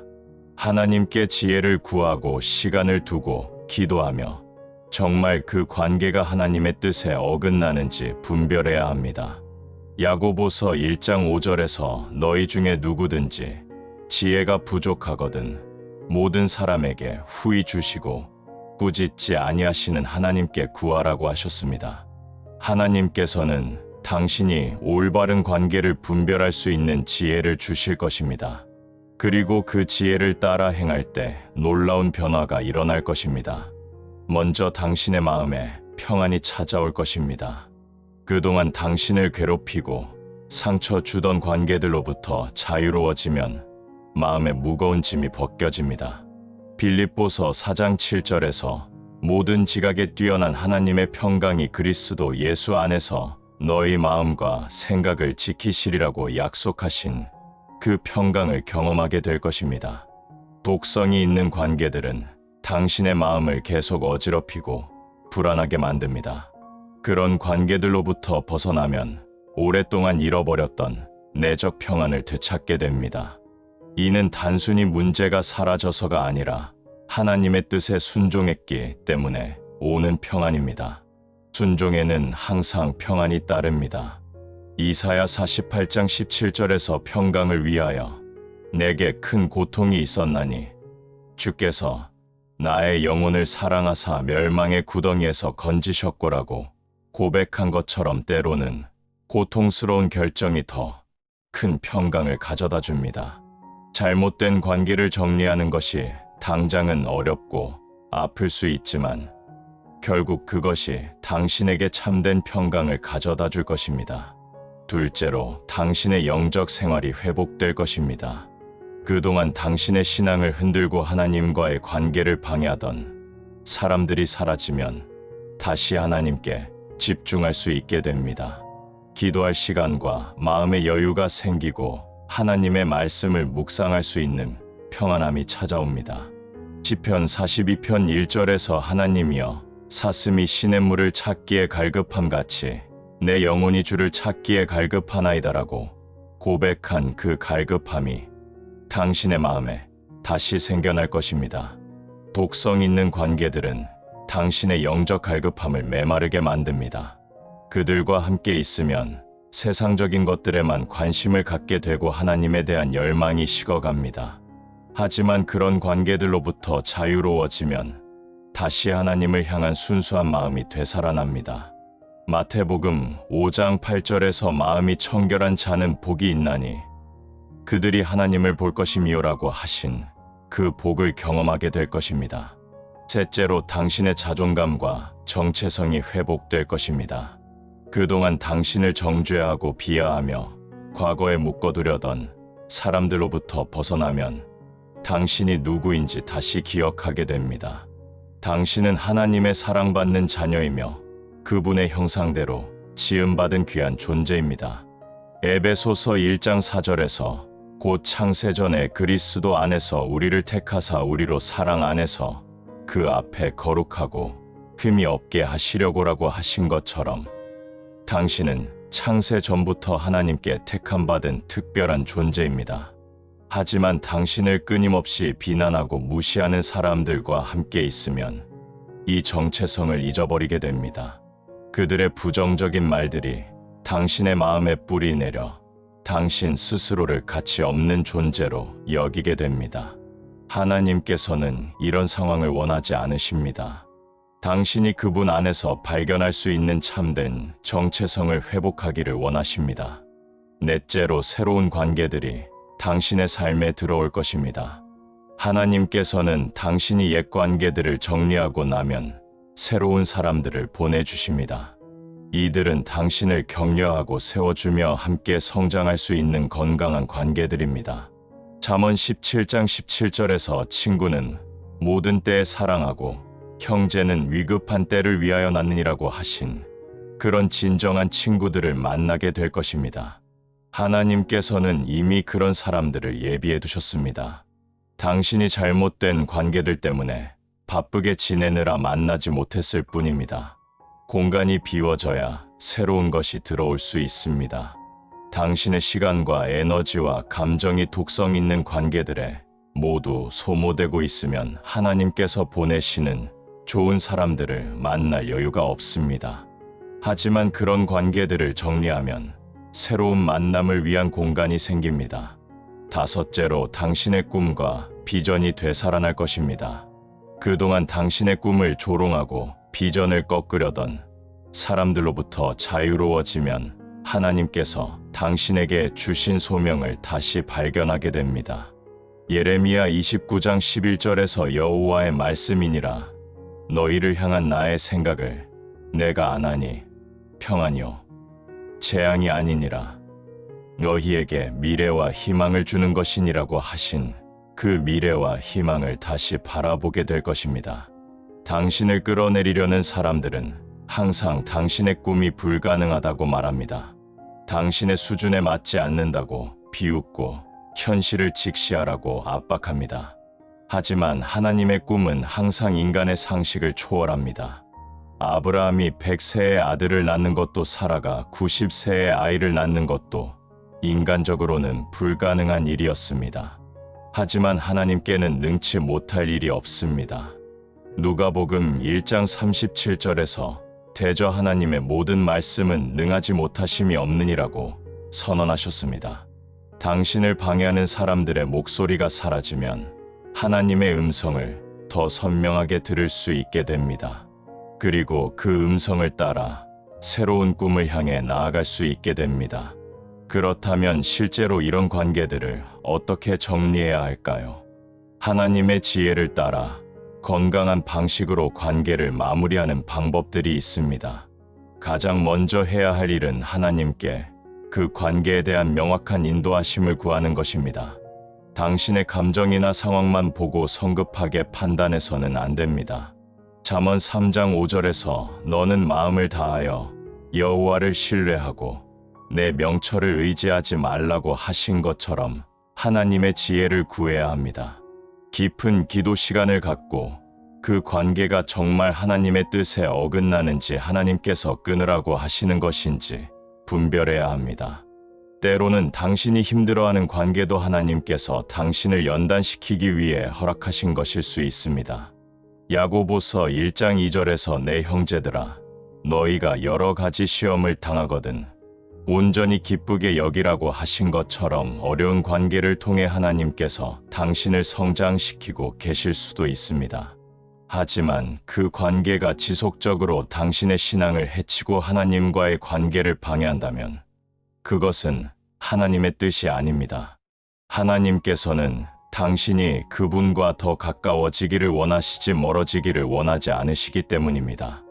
하나님께 지혜를 구하고 시간을 두고 기도하며 정말 그 관계가 하나님의 뜻에 어긋나는지 분별해야 합니다. 야고보서 1장 5절에서 너희 중에 누구든지 지혜가 부족하거든 모든 사람에게 후히 주시고 꾸짖지 아니하시는 하나님께 구하라고 하셨습니다. 하나님께서는 당신이 올바른 관계를 분별할 수 있는 지혜를 주실 것입니다. 그리고 그 지혜를 따라 행할 때 놀라운 변화가 일어날 것입니다. 먼저 당신의 마음에 평안이 찾아올 것입니다. 그동안 당신을 괴롭히고 상처 주던 관계들로부터 자유로워지면 마음의 무거운 짐이 벗겨집니다. 빌립보서 4장 7절에서 모든 지각에 뛰어난 하나님의 평강이 그리스도 예수 안에서 너희 마음과 생각을 지키시리라고 약속하신 그 평강을 경험하게 될 것입니다. 독성이 있는 관계들은 당신의 마음을 계속 어지럽히고 불안하게 만듭니다. 그런 관계들로부터 벗어나면 오랫동안 잃어버렸던 내적 평안을 되찾게 됩니다. 이는 단순히 문제가 사라져서가 아니라 하나님의 뜻에 순종했기 때문에 오는 평안입니다. 순종에는 항상 평안이 따릅니다. 이사야 48장 17절에서 평강을 위하여 내게 큰 고통이 있었나니 주께서 나의 영혼을 사랑하사 멸망의 구덩이에서 건지셨고라고 고백한 것처럼 때로는 고통스러운 결정이 더 큰 평강을 가져다 줍니다. 잘못된 관계를 정리하는 것이 당장은 어렵고 아플 수 있지만 결국 그것이 당신에게 참된 평강을 가져다 줄 것입니다. 둘째로 당신의 영적 생활이 회복될 것입니다. 그동안 당신의 신앙을 흔들고 하나님과의 관계를 방해하던 사람들이 사라지면 다시 하나님께 집중할 수 있게 됩니다. 기도할 시간과 마음의 여유가 생기고 하나님의 말씀을 묵상할 수 있는 평안함이 찾아옵니다. 시편 42편 1절에서 하나님이여 사슴이 시냇물을 찾기에 갈급함 같이 내 영혼이 주를 찾기에 갈급하나이다라고 고백한 그 갈급함이 당신의 마음에 다시 생겨날 것입니다. 독성 있는 관계들은 당신의 영적 갈급함을 메마르게 만듭니다. 그들과 함께 있으면 세상적인 것들에만 관심을 갖게 되고 하나님에 대한 열망이 식어갑니다. 하지만 그런 관계들로부터 자유로워지면 다시 하나님을 향한 순수한 마음이 되살아납니다. 마태복음 5장 8절에서 마음이 청결한 자는 복이 있나니 그들이 하나님을 볼 것임이요라고 하신 그 복을 경험하게 될 것입니다. 셋째로 당신의 자존감과 정체성이 회복될 것입니다. 그동안 당신을 정죄하고 비하하며 과거에 묶어두려던 사람들로부터 벗어나면 당신이 누구인지 다시 기억하게 됩니다. 당신은 하나님의 사랑받는 자녀이며 그분의 형상대로 지음받은 귀한 존재입니다. 에베소서 1장 4절에서 곧 창세전에 그리스도 안에서 우리를 택하사 우리로 사랑 안에서 그 앞에 거룩하고 흠이 없게 하시려고라고 하신 것처럼 당신은 창세 전부터 하나님께 택함받은 특별한 존재입니다. 하지만 당신을 끊임없이 비난하고 무시하는 사람들과 함께 있으면 이 정체성을 잊어버리게 됩니다. 그들의 부정적인 말들이 당신의 마음에 뿌리 내려 당신 스스로를 가치 없는 존재로 여기게 됩니다. 하나님께서는 이런 상황을 원하지 않으십니다. 당신이 그분 안에서 발견할 수 있는 참된 정체성을 회복하기를 원하십니다. 넷째로 새로운 관계들이 당신의 삶에 들어올 것입니다. 하나님께서는 당신이 옛 관계들을 정리하고 나면 새로운 사람들을 보내주십니다. 이들은 당신을 격려하고 세워주며 함께 성장할 수 있는 건강한 관계들입니다. 잠언 17장 17절에서 친구는 모든 때에 사랑하고 형제는 위급한 때를 위하여 낳느니라고 하신 그런 진정한 친구들을 만나게 될 것입니다. 하나님께서는 이미 그런 사람들을 예비해 두셨습니다. 당신이 잘못된 관계들 때문에 바쁘게 지내느라 만나지 못했을 뿐입니다. 공간이 비워져야 새로운 것이 들어올 수 있습니다. 당신의 시간과 에너지와 감정이 독성 있는 관계들에 모두 소모되고 있으면 하나님께서 보내시는 좋은 사람들을 만날 여유가 없습니다. 하지만 그런 관계들을 정리하면 새로운 만남을 위한 공간이 생깁니다. 다섯째로 당신의 꿈과 비전이 되살아날 것입니다. 그동안 당신의 꿈을 조롱하고 비전을 꺾으려던 사람들로부터 자유로워지면 하나님께서 당신에게 주신 소명을 다시 발견하게 됩니다. 예레미야 29장 11절에서 여호와의 말씀이니라. 너희를 향한 나의 생각을 내가 아나니 평안이요 재앙이 아니니라. 너희에게 미래와 희망을 주는 것이니라고 하신 그 미래와 희망을 다시 바라보게 될 것입니다. 당신을 끌어내리려는 사람들은 항상 당신의 꿈이 불가능하다고 말합니다. 당신의 수준에 맞지 않는다고 비웃고 현실을 직시하라고 압박합니다. 하지만 하나님의 꿈은 항상 인간의 상식을 초월합니다. 아브라함이 100세의 아들을 낳는 것도 사라가 90세의 아이를 낳는 것도 인간적으로는 불가능한 일이었습니다. 하지만 하나님께는 능치 못할 일이 없습니다. 누가복음 1장 37절에서 대저 하나님의 모든 말씀은 능하지 못하심이 없느니라고 선언하셨습니다. 당신을 방해하는 사람들의 목소리가 사라지면 하나님의 음성을 더 선명하게 들을 수 있게 됩니다. 그리고 그 음성을 따라 새로운 꿈을 향해 나아갈 수 있게 됩니다. 그렇다면 실제로 이런 관계들을 어떻게 정리해야 할까요? 하나님의 지혜를 따라 건강한 방식으로 관계를 마무리하는 방법들이 있습니다. 가장 먼저 해야 할 일은 하나님께 그 관계에 대한 명확한 인도하심을 구하는 것입니다. 당신의 감정이나 상황만 보고 성급하게 판단해서는 안 됩니다. 잠언 3장 5절에서 너는 마음을 다하여 여호와를 신뢰하고 내 명철을 의지하지 말라고 하신 것처럼 하나님의 지혜를 구해야 합니다. 깊은 기도 시간을 갖고 그 관계가 정말 하나님의 뜻에 어긋나는지 하나님께서 끊으라고 하시는 것인지 분별해야 합니다. 때로는 당신이 힘들어하는 관계도 하나님께서 당신을 연단시키기 위해 허락하신 것일 수 있습니다. 야고보서 1장 2절에서 내 형제들아 너희가 여러 가지 시험을 당하거든 온전히 기쁘게 여기라고 하신 것처럼 어려운 관계를 통해 하나님께서 당신을 성장시키고 계실 수도 있습니다. 하지만 그 관계가 지속적으로 당신의 신앙을 해치고 하나님과의 관계를 방해한다면 그것은 하나님의 뜻이 아닙니다. 하나님께서는 당신이 그분과 더 가까워지기를 원하시지 멀어지기를 원하지 않으시기 때문입니다.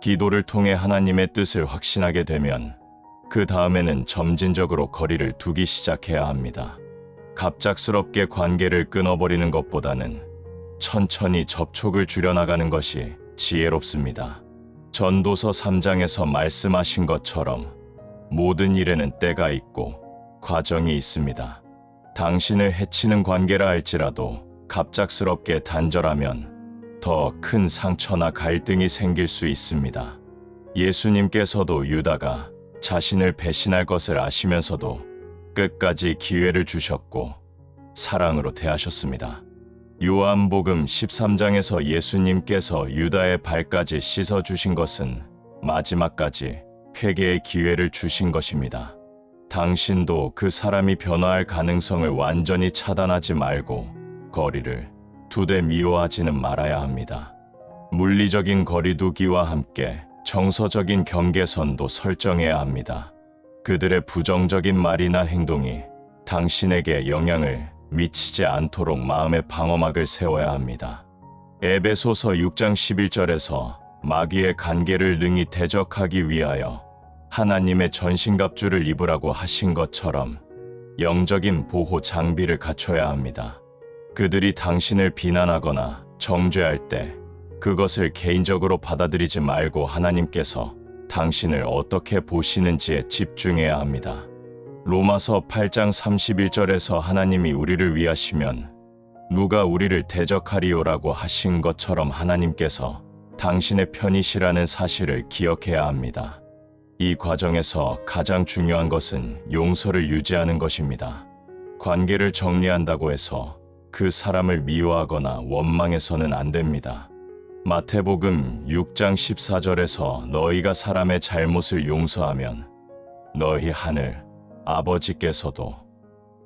기도를 통해 하나님의 뜻을 확신하게 되면 그 다음에는 점진적으로 거리를 두기 시작해야 합니다. 갑작스럽게 관계를 끊어버리는 것보다는 천천히 접촉을 줄여나가는 것이 지혜롭습니다. 전도서 3장에서 말씀하신 것처럼 모든 일에는 때가 있고 과정이 있습니다. 당신을 해치는 관계라 할지라도 갑작스럽게 단절하면 더 큰 상처나 갈등이 생길 수 있습니다. 예수님께서도 유다가 자신을 배신할 것을 아시면서도 끝까지 기회를 주셨고 사랑으로 대하셨습니다. 요한복음 13장에서 예수님께서 유다의 발까지 씻어주신 것은 마지막까지 회개의 기회를 주신 것입니다. 당신도 그 사람이 변화할 가능성을 완전히 차단하지 말고 거리를 두되 미워하지는 말아야 합니다. 물리적인 거리두기와 함께 정서적인 경계선도 설정해야 합니다. 그들의 부정적인 말이나 행동이 당신에게 영향을 미치지 않도록 마음의 방어막을 세워야 합니다. 에베소서 6장 11절에서 마귀의 관계를 능히 대적하기 위하여 하나님의 전신갑주를 입으라고 하신 것처럼 영적인 보호 장비를 갖춰야 합니다. 그들이 당신을 비난하거나 정죄할 때 그것을 개인적으로 받아들이지 말고 하나님께서 당신을 어떻게 보시는지에 집중해야 합니다. 로마서 8장 31절에서 하나님이 우리를 위하시면 누가 우리를 대적하리요라고 하신 것처럼 하나님께서 당신의 편이시라는 사실을 기억해야 합니다. 이 과정에서 가장 중요한 것은 용서를 유지하는 것입니다. 관계를 정리한다고 해서 그 사람을 미워하거나 원망해서는 안 됩니다. 마태복음 6장 14절에서 너희가 사람의 잘못을 용서하면 너희 하늘 아버지께서도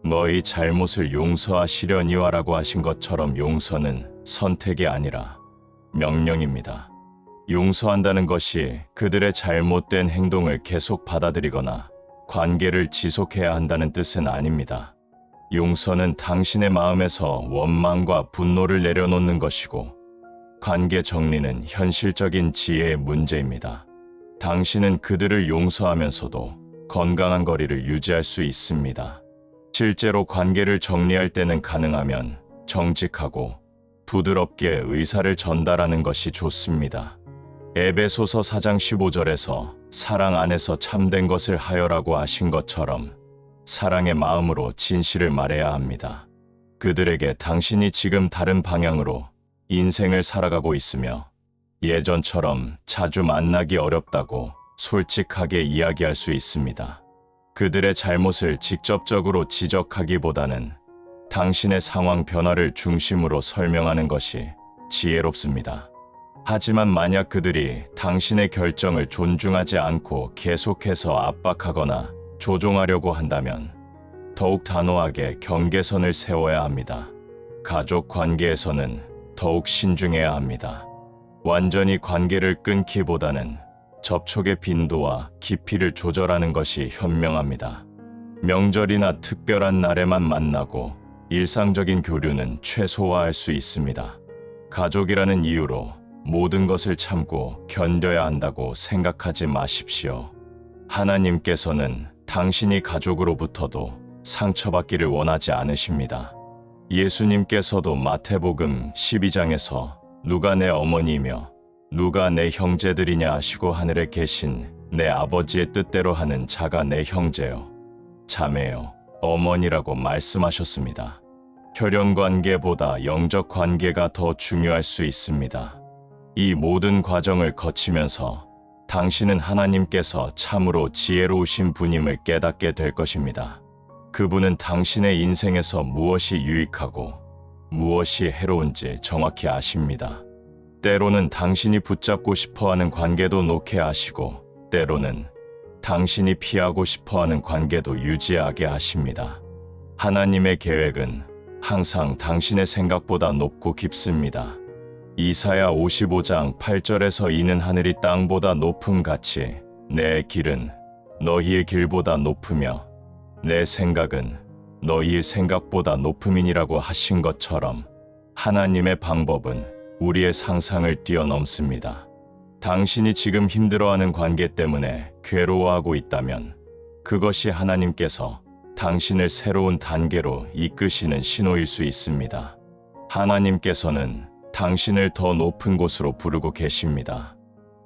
너희 잘못을 용서하시려니와라고 하신 것처럼 용서는 선택이 아니라 명령입니다. 용서한다는 것이 그들의 잘못된 행동을 계속 받아들이거나 관계를 지속해야 한다는 뜻은 아닙니다. 용서는 당신의 마음에서 원망과 분노를 내려놓는 것이고, 관계 정리는 현실적인 지혜의 문제입니다. 당신은 그들을 용서하면서도 건강한 거리를 유지할 수 있습니다. 실제로 관계를 정리할 때는 가능하면 정직하고 부드럽게 의사를 전달하는 것이 좋습니다. 에베소서 4장 15절에서 사랑 안에서 참된 것을 하여라고 하신 것처럼 사랑의 마음으로 진실을 말해야 합니다. 그들에게 당신이 지금 다른 방향으로 인생을 살아가고 있으며 예전처럼 자주 만나기 어렵다고 솔직하게 이야기할 수 있습니다. 그들의 잘못을 직접적으로 지적하기보다는 당신의 상황 변화를 중심으로 설명하는 것이 지혜롭습니다. 하지만 만약 그들이 당신의 결정을 존중하지 않고 계속해서 압박하거나 조종하려고 한다면 더욱 단호하게 경계선을 세워야 합니다. 가족 관계에서는 더욱 신중해야 합니다. 완전히 관계를 끊기보다는 접촉의 빈도와 깊이를 조절하는 것이 현명합니다. 명절이나 특별한 날에만 만나고 일상적인 교류는 최소화할 수 있습니다. 가족이라는 이유로 모든 것을 참고 견뎌야 한다고 생각하지 마십시오. 하나님께서는 당신이 가족으로부터도 상처받기를 원하지 않으십니다. 예수님께서도 마태복음 12장에서 누가 내 어머니이며 누가 내 형제들이냐 하시고 하늘에 계신 내 아버지의 뜻대로 하는 자가 내 형제요, 자매요, 어머니라고 말씀하셨습니다. 혈연 관계보다 영적 관계가 더 중요할 수 있습니다. 이 모든 과정을 거치면서 당신은 하나님께서 참으로 지혜로우신 분임을 깨닫게 될 것입니다. 그분은 당신의 인생에서 무엇이 유익하고 무엇이 해로운지 정확히 아십니다. 때로는 당신이 붙잡고 싶어하는 관계도 놓게 하시고, 때로는 당신이 피하고 싶어하는 관계도 유지하게 하십니다. 하나님의 계획은 항상 당신의 생각보다 높고 깊습니다. 이사야 55장 8절에서 이는 하늘이 땅보다 높음 같이 내 길은 너희의 길보다 높으며 내 생각은 너희의 생각보다 높음이니라고 하신 것처럼 하나님의 방법은 우리의 상상을 뛰어넘습니다. 당신이 지금 힘들어하는 관계 때문에 괴로워하고 있다면 그것이 하나님께서 당신을 새로운 단계로 이끄시는 신호일 수 있습니다. 하나님께서는 당신을 더 높은 곳으로 부르고 계십니다.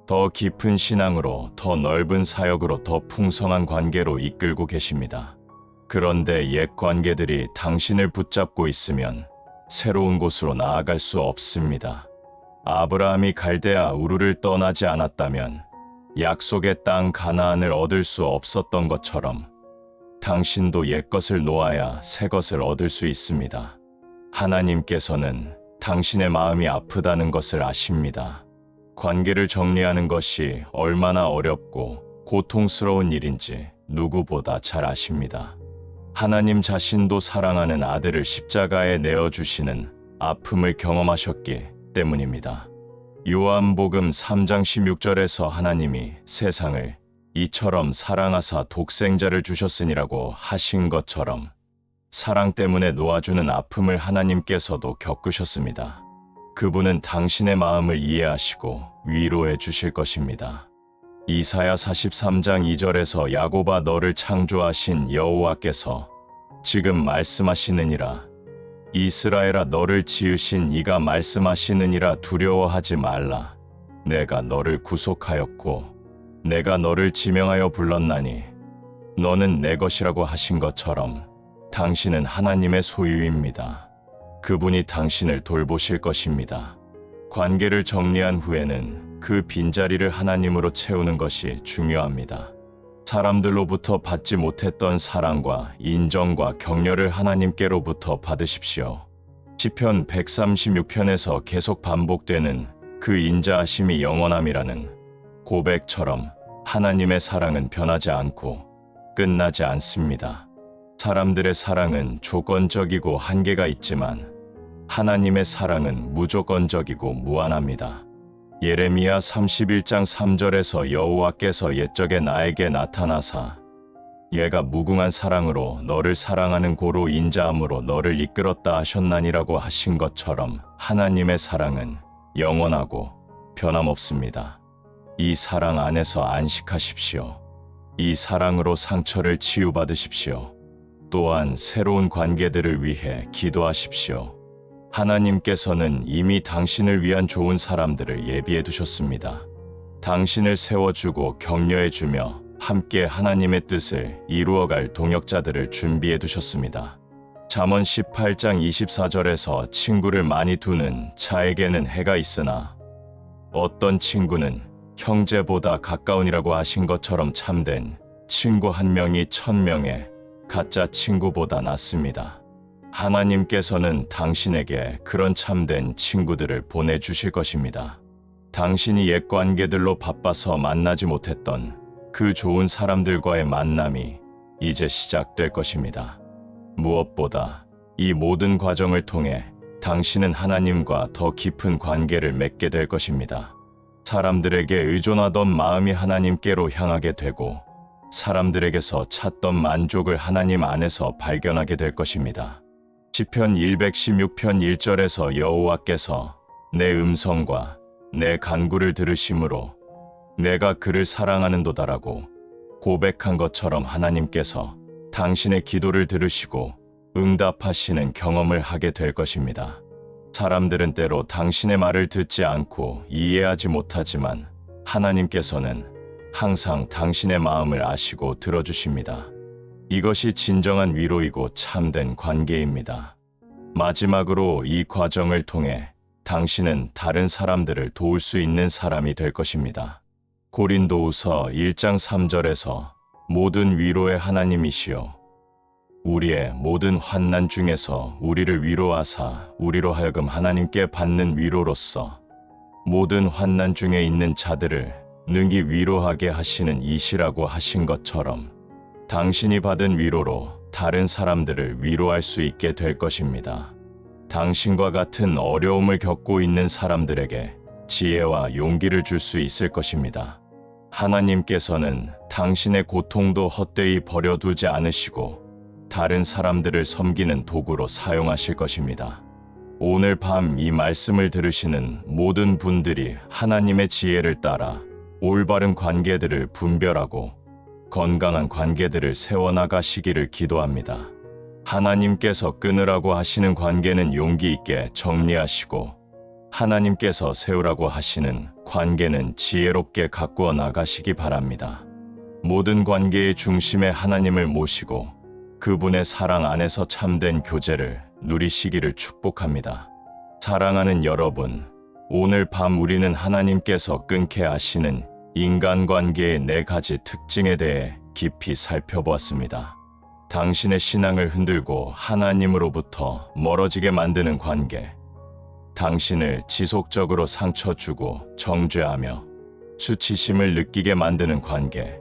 더 깊은 신앙으로, 더 넓은 사역으로, 더 풍성한 관계로 이끌고 계십니다. 그런데 옛 관계들이 당신을 붙잡고 있으면 새로운 곳으로 나아갈 수 없습니다. 아브라함이 갈대아 우르를 떠나지 않았다면 약속의 땅 가나안을 얻을 수 없었던 것처럼 당신도 옛것을 놓아야 새것을 얻을 수 있습니다. 하나님께서는 당신의 마음이 아프다는 것을 아십니다. 관계를 정리하는 것이 얼마나 어렵고 고통스러운 일인지 누구보다 잘 아십니다. 하나님 자신도 사랑하는 아들을 십자가에 내어주시는 아픔을 경험하셨기 때문입니다. 요한복음 3장 16절에서 하나님이 세상을 이처럼 사랑하사 독생자를 주셨으니라고 하신 것처럼 사랑 때문에 놓아주는 아픔을 하나님께서도 겪으셨습니다. 그분은 당신의 마음을 이해하시고 위로해 주실 것입니다. 이사야 43장 2절에서 야곱아 너를 창조하신 여호와께서 지금 말씀하시느니라. 이스라엘아 너를 지으신 이가 말씀하시느니라. 두려워하지 말라. 내가 너를 구속하였고 내가 너를 지명하여 불렀나니 너는 내 것이라고 하신 것처럼 당신은 하나님의 소유입니다. 그분이 당신을 돌보실 것입니다. 관계를 정리한 후에는 그 빈자리를 하나님으로 채우는 것이 중요합니다. 사람들로부터 받지 못했던 사랑과 인정과 격려를 하나님께로부터 받으십시오. 시편 136편에서 계속 반복되는 그 인자하심이 영원함이라는 고백처럼 하나님의 사랑은 변하지 않고 끝나지 않습니다. 사람들의 사랑은 조건적이고 한계가 있지만 하나님의 사랑은 무조건적이고 무한합니다. 예레미야 31장 3절에서 여호와께서 옛적에 나에게 나타나사 얘가 무궁한 사랑으로 너를 사랑하는 고로 인자함으로 너를 이끌었다 하셨나니라고 하신 것처럼 하나님의 사랑은 영원하고 변함없습니다. 이 사랑 안에서 안식하십시오. 이 사랑으로 상처를 치유받으십시오. 또한 새로운 관계들을 위해 기도하십시오. 하나님께서는 이미 당신을 위한 좋은 사람들을 예비해 두셨습니다. 당신을 세워주고 격려해주며 함께 하나님의 뜻을 이루어갈 동역자들을 준비해 두셨습니다. 잠언 18장 24절에서 친구를 많이 두는 자에게는 해가 있으나 어떤 친구는 형제보다 가까운이라고 하신 것처럼 참된 친구 한 명이 1000명의 가짜 친구보다 낫습니다. 하나님께서는 당신에게 그런 참된 친구들을 보내주실 것입니다. 당신이 옛 관계들로 바빠서 만나지 못했던 그 좋은 사람들과의 만남이 이제 시작될 것입니다. 무엇보다 이 모든 과정을 통해 당신은 하나님과 더 깊은 관계를 맺게 될 것입니다. 사람들에게 의존하던 마음이 하나님께로 향하게 되고 사람들에게서 찾던 만족을 하나님 안에서 발견하게 될 것입니다. 시편 116편 1절에서 여호와께서 내 음성과 내 간구를 들으심으로 내가 그를 사랑하는도다라고 고백한 것처럼 하나님께서 당신의 기도를 들으시고 응답하시는 경험을 하게 될 것입니다. 사람들은 때로 당신의 말을 듣지 않고 이해하지 못하지만 하나님께서는 항상 당신의 마음을 아시고 들어주십니다. 이것이 진정한 위로이고 참된 관계입니다. 마지막으로 이 과정을 통해 당신은 다른 사람들을 도울 수 있는 사람이 될 것입니다. 고린도후서 1장 3절에서 모든 위로의 하나님이시여 우리의 모든 환난 중에서 우리를 위로하사 우리로 하여금 하나님께 받는 위로로서 모든 환난 중에 있는 자들을 능히 위로하게 하시는 이시라고 하신 것처럼 당신이 받은 위로로 다른 사람들을 위로할 수 있게 될 것입니다. 당신과 같은 어려움을 겪고 있는 사람들에게 지혜와 용기를 줄 수 있을 것입니다. 하나님께서는 당신의 고통도 헛되이 버려두지 않으시고 다른 사람들을 섬기는 도구로 사용하실 것입니다. 오늘 밤 이 말씀을 들으시는 모든 분들이 하나님의 지혜를 따라 올바른 관계들을 분별하고 건강한 관계들을 세워나가시기를 기도합니다. 하나님께서 끊으라고 하시는 관계는 용기 있게 정리하시고 하나님께서 세우라고 하시는 관계는 지혜롭게 가꾸어 나가시기 바랍니다. 모든 관계의 중심에 하나님을 모시고 그분의 사랑 안에서 참된 교제를 누리시기를 축복합니다. 사랑하는 여러분, 오늘 밤 우리는 하나님께서 끊게 하시는 인간관계의 4가지 특징에 대해 깊이 살펴보았습니다. 당신의 신앙을 흔들고 하나님으로부터 멀어지게 만드는 관계, 당신을 지속적으로 상처 주고 정죄하며 수치심을 느끼게 만드는 관계,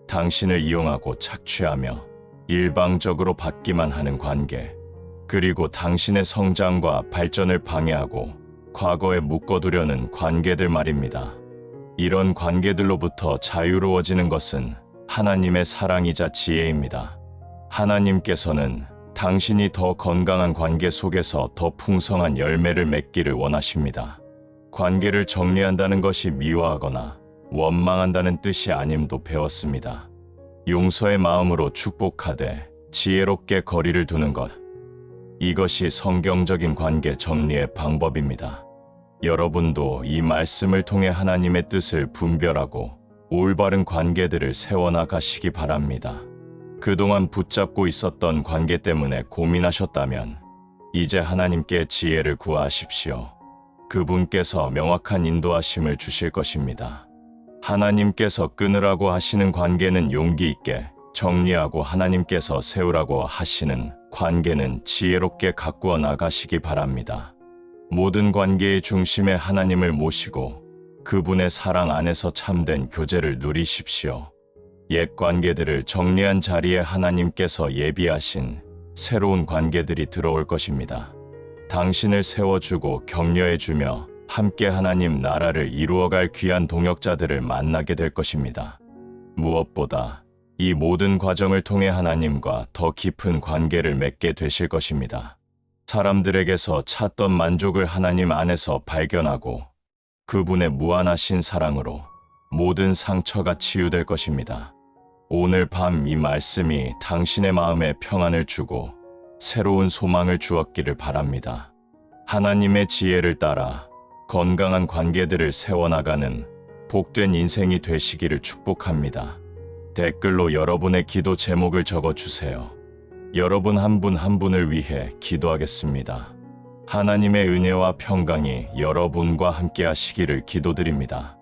당신을 이용하고 착취하며 일방적으로 받기만 하는 관계, 그리고 당신의 성장과 발전을 방해하고 과거에 묶어두려는 관계들 말입니다. 이런 관계들로부터 자유로워지는 것은 하나님의 사랑이자 지혜입니다. 하나님께서는 당신이 더 건강한 관계 속에서 더 풍성한 열매를 맺기를 원하십니다. 관계를 정리한다는 것이 미워하거나 원망한다는 뜻이 아님도 배웠습니다. 용서의 마음으로 축복하되 지혜롭게 거리를 두는 것. 이것이 성경적인 관계 정리의 방법입니다. 여러분도 이 말씀을 통해 하나님의 뜻을 분별하고 올바른 관계들을 세워나가시기 바랍니다. 그동안 붙잡고 있었던 관계 때문에 고민하셨다면 이제 하나님께 지혜를 구하십시오. 그분께서 명확한 인도하심을 주실 것입니다. 하나님께서 끊으라고 하시는 관계는 용기 있게 정리하고 하나님께서 세우라고 하시는 관계는 지혜롭게 가꾸어 나가시기 바랍니다. 모든 관계의 중심에 하나님을 모시고 그분의 사랑 안에서 참된 교제를 누리십시오. 옛 관계들을 정리한 자리에 하나님께서 예비하신 새로운 관계들이 들어올 것입니다. 당신을 세워주고 격려해주며 함께 하나님 나라를 이루어갈 귀한 동역자들을 만나게 될 것입니다. 무엇보다 이 모든 과정을 통해 하나님과 더 깊은 관계를 맺게 되실 것입니다. 사람들에게서 찾던 만족을 하나님 안에서 발견하고 그분의 무한하신 사랑으로 모든 상처가 치유될 것입니다. 오늘 밤 이 말씀이 당신의 마음에 평안을 주고 새로운 소망을 주었기를 바랍니다. 하나님의 지혜를 따라 건강한 관계들을 세워나가는 복된 인생이 되시기를 축복합니다. 댓글로 여러분의 기도 제목을 적어주세요. 여러분 한 분 한 분을 위해 기도하겠습니다. 하나님의 은혜와 평강이 여러분과 함께 하시기를 기도드립니다.